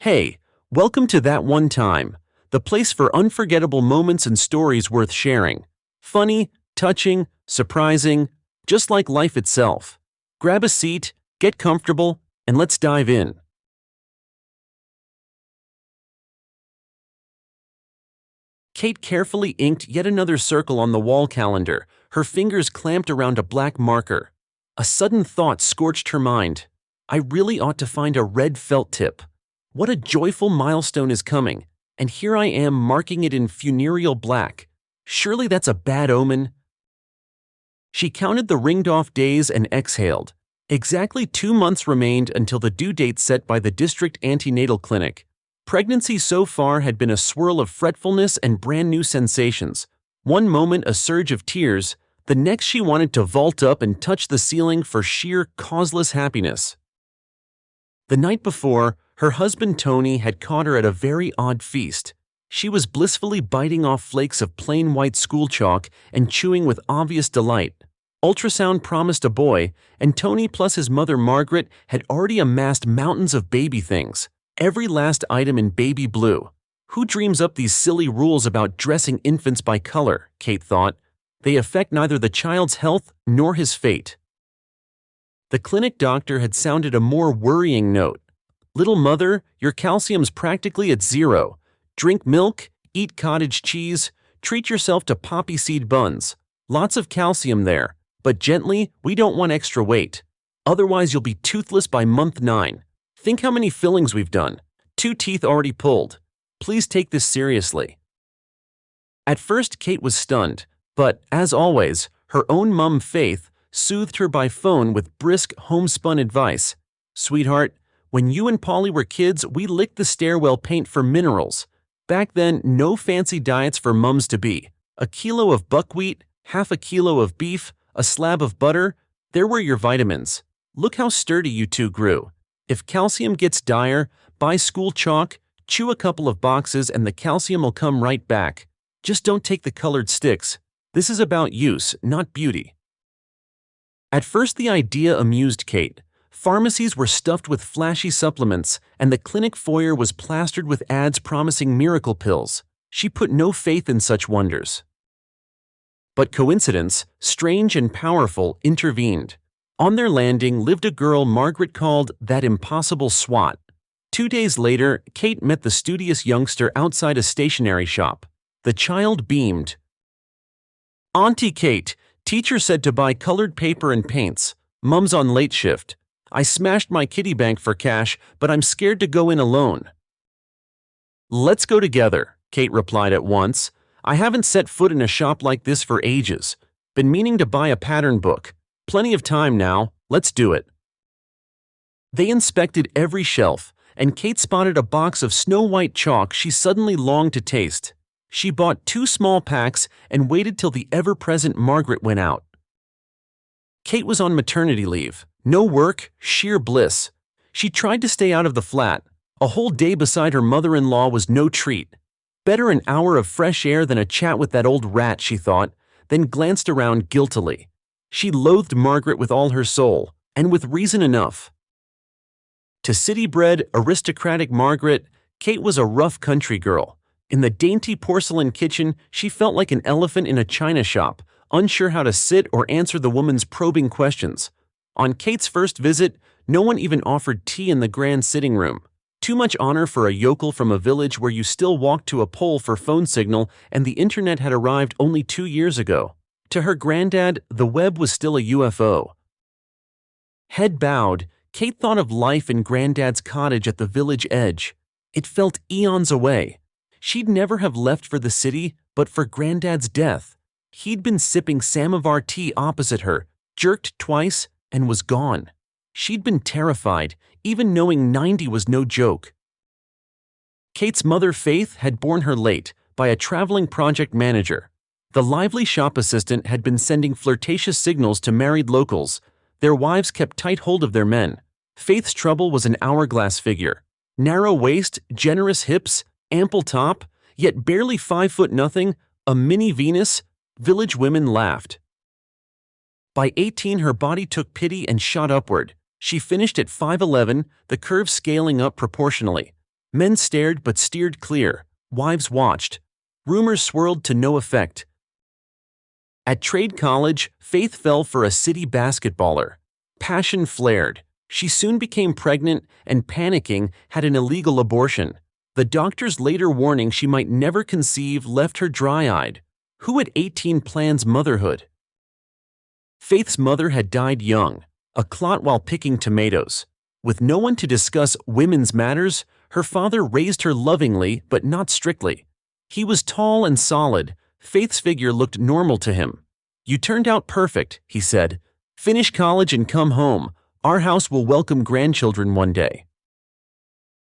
Hey, welcome to That One Time, the place for unforgettable moments and stories worth sharing. Funny, touching, surprising, just like life itself. Grab a seat, get comfortable, and let's dive in. Kate carefully inked yet another circle on the wall calendar, her fingers clamped around a black marker. A sudden thought scorched her mind. I really ought to find a red felt tip. What a joyful milestone is coming, and here I am marking it in funereal black. Surely that's a bad omen. She counted the ringed-off days and exhaled. Exactly 2 months remained until the due date set by the district antenatal clinic. Pregnancy so far had been a swirl of fretfulness and brand-new sensations. One moment a surge of tears, the next she wanted to vault up and touch the ceiling for sheer, causeless happiness. The night before, her husband Tony had caught her at a very odd feast. She was blissfully biting off flakes of plain white school chalk and chewing with obvious delight. Ultrasound promised a boy, and Tony plus his mother Margaret had already amassed mountains of baby things. Every last item in baby blue. Who dreams up these silly rules about dressing infants by color, Kate thought. They affect neither the child's health nor his fate. The clinic doctor had sounded a more worrying note. Little mother, your calcium's practically at zero. Drink milk, eat cottage cheese, treat yourself to poppy seed buns. Lots of calcium there, but gently, we don't want extra weight. Otherwise you'll be toothless by month 9. Think how many fillings we've done. 2 teeth already pulled. Please take this seriously. At first Kate was stunned, but, as always, her own mum Faith soothed her by phone with brisk, homespun advice. Sweetheart, when you and Polly were kids, we licked the stairwell paint for minerals. Back then, no fancy diets for mums-to-be. A kilo of buckwheat, half a kilo of beef, a slab of butter, there were your vitamins. Look how sturdy you two grew. If calcium gets dire, buy school chalk, chew a couple of boxes and the calcium will come right back. Just don't take the colored sticks. This is about use, not beauty. At first the idea amused Kate. Pharmacies were stuffed with flashy supplements, and the clinic foyer was plastered with ads promising miracle pills. She put no faith in such wonders. But coincidence, strange and powerful, intervened. On their landing lived a girl Margaret called that impossible swat. 2 days later, Kate met the studious youngster outside a stationery shop. The child beamed. Auntie Kate, teacher said to buy colored paper and paints. Mum's on late shift. I smashed my kitty bank for cash, but I'm scared to go in alone. Let's go together, Kate replied at once. I haven't set foot in a shop like this for ages. Been meaning to buy a pattern book. Plenty of time now, let's do it. They inspected every shelf, and Kate spotted a box of snow-white chalk she suddenly longed to taste. She bought 2 small packs and waited till the ever-present Margaret went out. Kate was on maternity leave. No work, sheer bliss. She tried to stay out of the flat. A whole day beside her mother-in-law was no treat. Better an hour of fresh air than a chat with that old rat, she thought, then glanced around guiltily. She loathed Margaret with all her soul, and with reason enough. To city-bred, aristocratic Margaret, Kate was a rough country girl. In the dainty porcelain kitchen, she felt like an elephant in a china shop, unsure how to sit or answer the woman's probing questions. On Kate's first visit, no one even offered tea in the grand sitting room. Too much honor for a yokel from a village where you still walked to a pole for phone signal and the internet had arrived only 2 years ago. To her granddad, the web was still a UFO. Head bowed, Kate thought of life in Granddad's cottage at the village edge. It felt eons away. She'd never have left for the city, but for Granddad's death. He'd been sipping samovar tea opposite her, jerked twice, and was gone. She'd been terrified, even knowing 90 was no joke. Kate's mother Faith had borne her late, by a traveling project manager. The lively shop assistant had been sending flirtatious signals to married locals. Their wives kept tight hold of their men. Faith's trouble was an hourglass figure. Narrow waist, generous hips, ample top, yet barely 5'0", a mini Venus. Village women laughed. By 18 her body took pity and shot upward. She finished at 5'11", the curve scaling up proportionally. Men stared but steered clear. Wives watched. Rumors swirled to no effect. At Trade College, Faith fell for a city basketballer. Passion flared. She soon became pregnant and, panicking, had an illegal abortion. The doctor's later warning she might never conceive left her dry-eyed. Who at 18 plans motherhood? Faith's mother had died young, a clot while picking tomatoes. With no one to discuss women's matters, her father raised her lovingly but not strictly. He was tall and solid. Faith's figure looked normal to him. "You turned out perfect," he said. "Finish college and come home. Our house will welcome grandchildren one day."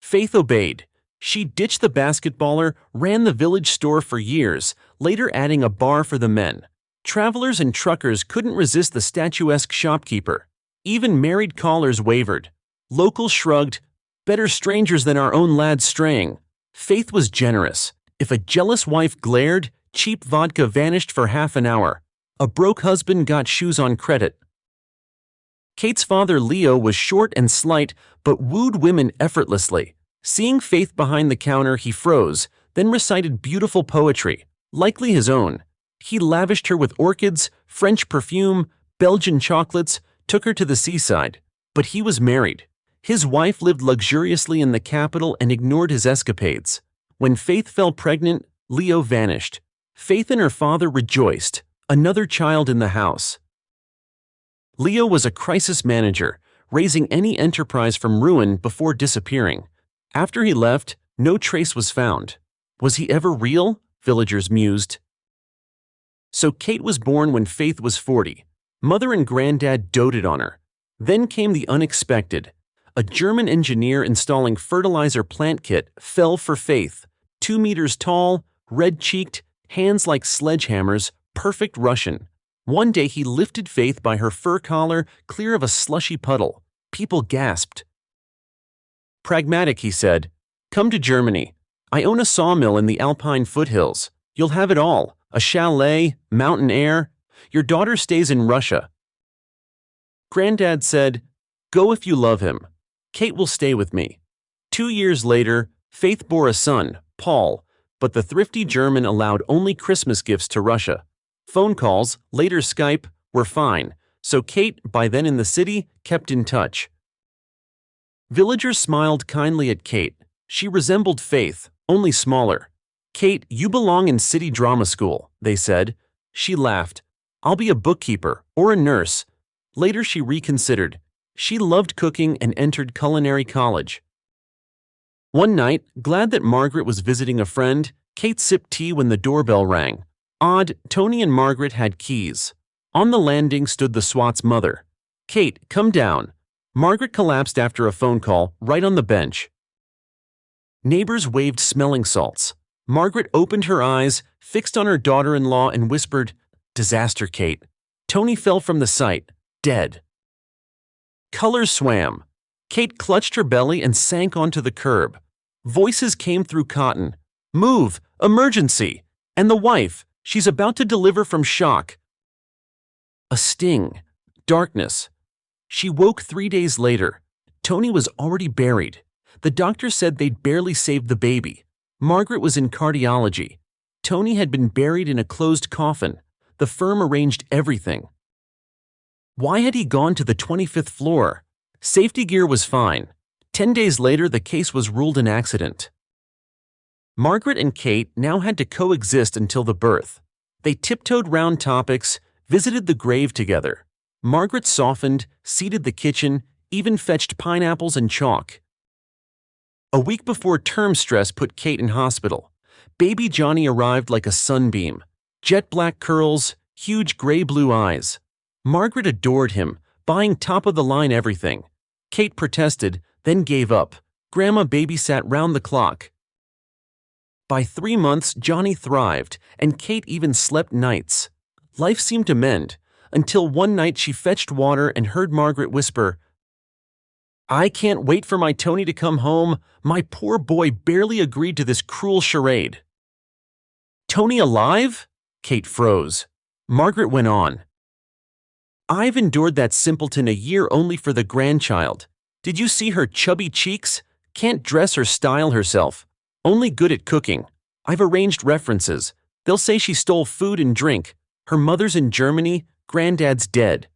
Faith obeyed. She ditched the basketballer, ran the village store for years, later adding a bar for the men. Travelers and truckers couldn't resist the statuesque shopkeeper. Even married callers wavered. Locals shrugged. "Better strangers than our own lads straying." Faith was generous. If a jealous wife glared, cheap vodka vanished for half an hour. A broke husband got shoes on credit. Kate's father, Leo, was short and slight, but wooed women effortlessly. Seeing Faith behind the counter, he froze, then recited beautiful poetry, likely his own. He lavished her with orchids, French perfume, Belgian chocolates, took her to the seaside. But he was married. His wife lived luxuriously in the capital and ignored his escapades. When Faith fell pregnant, Leo vanished. Faith and her father rejoiced. Another child in the house. Leo was a crisis manager, raising any enterprise from ruin before disappearing. After he left, no trace was found. Was he ever real? Villagers mused. So Kate was born when Faith was 40. Mother and granddad doted on her. Then came the unexpected. A German engineer installing fertilizer plant kit fell for Faith. 2 meters tall, red-cheeked, hands like sledgehammers, perfect Russian. One day he lifted Faith by her fur collar clear of a slushy puddle. People gasped. "Pragmatic," he said. "Come to Germany. I own a sawmill in the Alpine foothills. You'll have it all. A chalet, mountain air. Your daughter stays in Russia." Granddad said, "Go if you love him. Kate will stay with me." 2 years later, Faith bore a son, Paul, but the thrifty German allowed only Christmas gifts to Russia. Phone calls, later Skype, were fine, so Kate, by then in the city, kept in touch. Villagers smiled kindly at Kate. She resembled Faith, only smaller. "Kate, you belong in city drama school," they said. She laughed. "I'll be a bookkeeper or a nurse." Later she reconsidered. She loved cooking and entered culinary college. One night, glad that Margaret was visiting a friend, Kate sipped tea when the doorbell rang. Odd, Tony and Margaret had keys. On the landing stood the SWAT's mother. "Kate, come down." Margaret collapsed after a phone call, right on the bench. Neighbors waved smelling salts. Margaret opened her eyes, fixed on her daughter-in-law, and whispered, "Disaster, Kate." Tony fell from the sight, dead. Colors swam. Kate clutched her belly and sank onto the curb. Voices came through cotton. "Move! Emergency!" And the wife, "She's about to deliver from shock." A sting. Darkness. She woke 3 days later. Tony was already buried. The doctor said they'd barely saved the baby. Margaret was in cardiology. Tony had been buried in a closed coffin. The firm arranged everything. Why had he gone to the 25th floor? Safety gear was fine. 10 days later, the case was ruled an accident. Margaret and Kate now had to coexist until the birth. They tiptoed round topics, visited the grave together. Margaret softened, seeded the kitchen, even fetched pineapples and chalk. A week before term stress put Kate in hospital. Baby Johnny arrived like a sunbeam. Jet black curls, huge gray-blue eyes. Margaret adored him, buying top-of-the-line everything. Kate protested, then gave up. Grandma babysat round the clock. By 3 months, Johnny thrived, and Kate even slept nights. Life seemed to mend, until one night she fetched water and heard Margaret whisper, "I can't wait for my Tony to come home. My poor boy barely agreed to this cruel charade." "Tony alive?" Kate froze. Margaret went on. "I've endured that simpleton a year only for the grandchild. Did you see her chubby cheeks? Can't dress or style herself. Only good at cooking. I've arranged references. They'll say she stole food and drink. Her mother's in Germany, granddad's dead.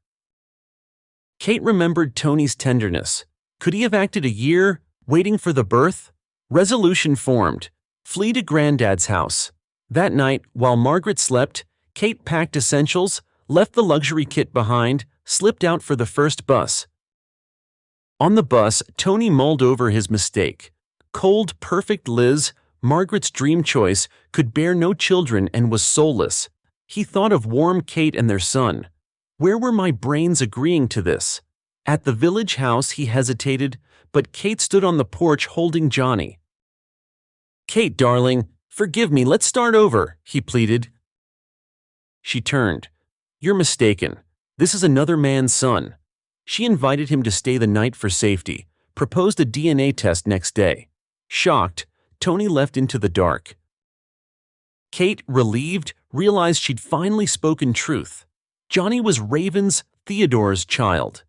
Kate remembered Tony's tenderness. Could he have acted a year, waiting for the birth? Resolution formed. Flee to granddad's house. That night, while Margaret slept, Kate packed essentials, left the luxury kit behind, slipped out for the first bus. On the bus, Tony mulled over his mistake. Cold, perfect Liz, Margaret's dream choice, could bear no children and was soulless. He thought of warm Kate and their son. Where were my brains agreeing to this? At the village house he hesitated, but Kate stood on the porch holding Johnny. "Kate, darling, forgive me, let's start over," he pleaded. She turned. "You're mistaken. This is another man's son." She invited him to stay the night for safety, proposed a DNA test next day. Shocked, Tony left into the dark. Kate, relieved, realized she'd finally spoken truth. Johnny was Raven's, Theodore's child.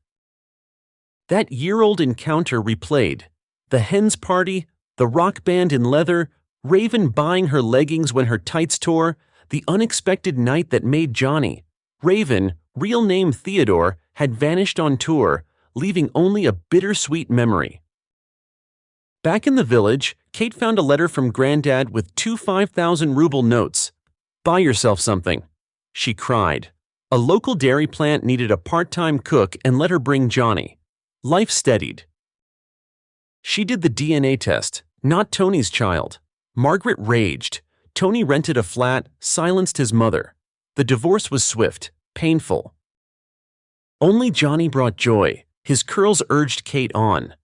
That year-old encounter replayed. The hen's party, the rock band in leather, Raven buying her leggings when her tights tore, the unexpected night that made Johnny. Raven, real name Theodore, had vanished on tour, leaving only a bittersweet memory. Back in the village, Kate found a letter from Granddad with 2 5,000 ruble notes. "Buy yourself something," she cried. A local dairy plant needed a part-time cook and let her bring Johnny. Life steadied. She did the DNA test, not Tony's child. Margaret raged. Tony rented a flat, silenced his mother. The divorce was swift, painful. Only Johnny brought joy. His curls urged Kate on.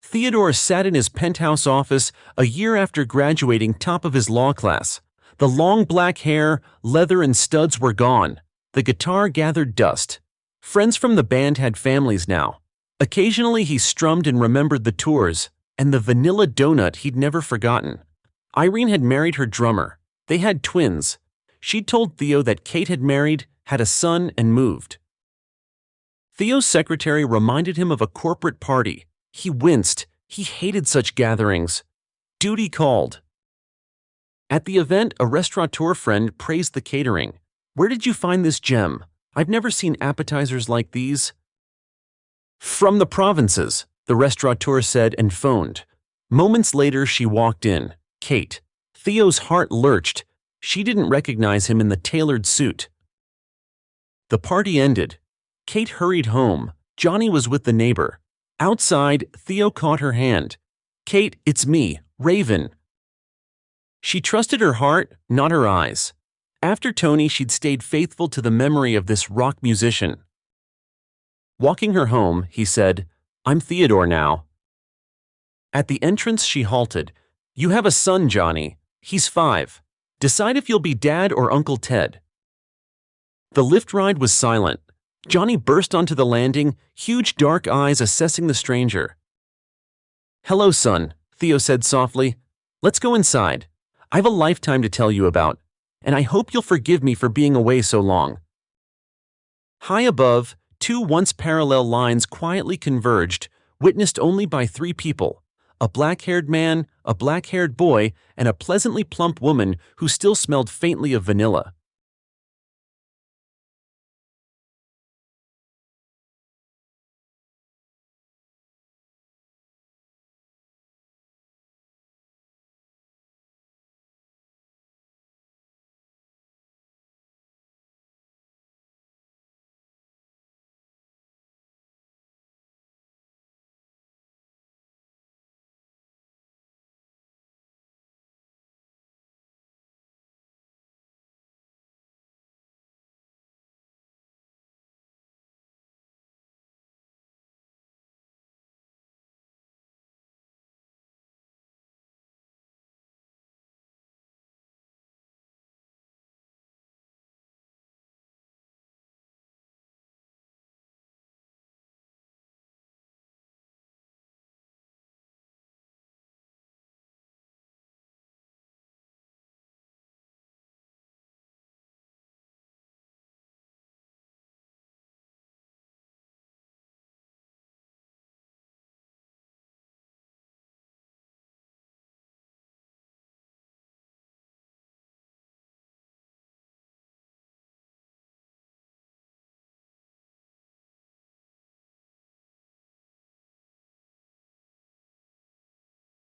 Theodore sat in his penthouse office a year after graduating top of his law class. The long black hair, leather and studs were gone. The guitar gathered dust. Friends from the band had families now. Occasionally he strummed and remembered the tours, and the vanilla donut he'd never forgotten. Irene had married her drummer. They had twins. She'd told Theo that Kate had married, had a son, and moved. Theo's secretary reminded him of a corporate party. He winced. He hated such gatherings. Duty called. At the event, a restaurateur friend praised the catering. "Where did you find this gem? I've never seen appetizers like these." "From the provinces," the restaurateur said and phoned. Moments later, she walked in. Kate. Theo's heart lurched. She didn't recognize him in the tailored suit. The party ended. Kate hurried home. Johnny was with the neighbor. Outside, Theo caught her hand. "Kate, it's me, Raven." She trusted her heart, not her eyes. After Tony, she'd stayed faithful to the memory of this rock musician. Walking her home, he said, "I'm Theodore now." At the entrance, she halted. "You have a son, Johnny. He's 5. Decide if you'll be Dad or Uncle Ted." The lift ride was silent. Johnny burst onto the landing, huge dark eyes assessing the stranger. "Hello, son," Theo said softly. "Let's go inside. I've a lifetime to tell you about, and I hope you'll forgive me for being away so long." High above, 2 once parallel lines quietly converged, witnessed only by 3 people: a black-haired man, a black-haired boy, and a pleasantly plump woman who still smelled faintly of vanilla.